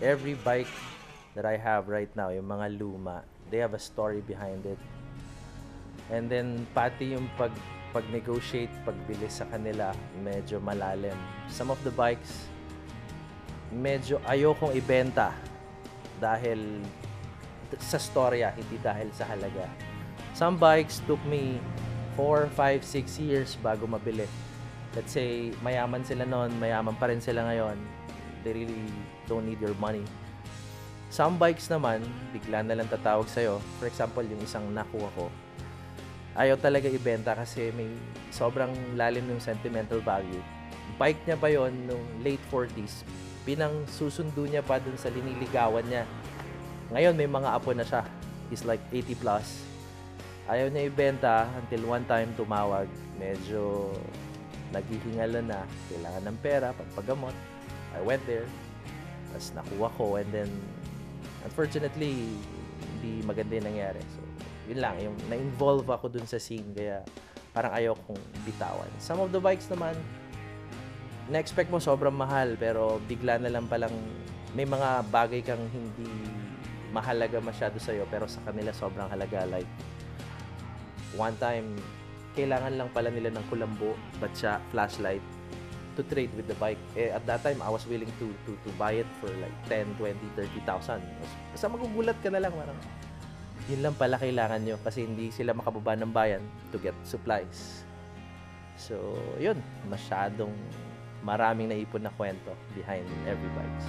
every bike that I have right now, yung mga luma, they have a story behind it. And then pati yung pag-negotiate, pagbili sa kanila, medyo malalim. Some of the bikes, medyo ayokong ibenta dahil sa storya, hindi dahil sa halaga. Some bikes took me 4, 5, 6 years bago mabili. Let's say, mayaman sila noon, mayaman pa rin sila ngayon. They really don't need your money. Some bikes naman, bigla na lang tatawag sa'yo. For example, yung isang nakuha ko, ayaw talaga ibenta kasi may sobrang lalim yung sentimental value. Bike niya pa yon nung late 40s. Pinang susundo niya pa dun sa liniligawan niya. Ngayon, may mga apo na siya. He's like 80 plus. Ayaw niya ibenta until one time tumawag. Medyo naghihingalo na. Kailangan ng pera, pagpagamot. I went there. Tapos nakuha ko. And then, unfortunately, hindi maganda yung nangyari. So, yun lang. Yung na-involve ako dun sa scene. Kaya parang ayaw kong bitawan. Some of the bikes naman, na-expect mo sobrang mahal. Pero bigla na lang palang may mga bagay kang hindi mahalaga masyado sa'yo. Pero sa kanila sobrang halaga. Like, one time, kailangan lang pala nila ng kulambo, batsa, flashlight to trade with the bike. At that time, I was willing to buy it for like 10, 20, 30,000. Basta magugulat ka na lang. Marang, yun lang pala kailangan nyo kasi hindi sila makababa ng bayan to get supplies. So, yun. Masyadong maraming naipon na kwento behind every bike.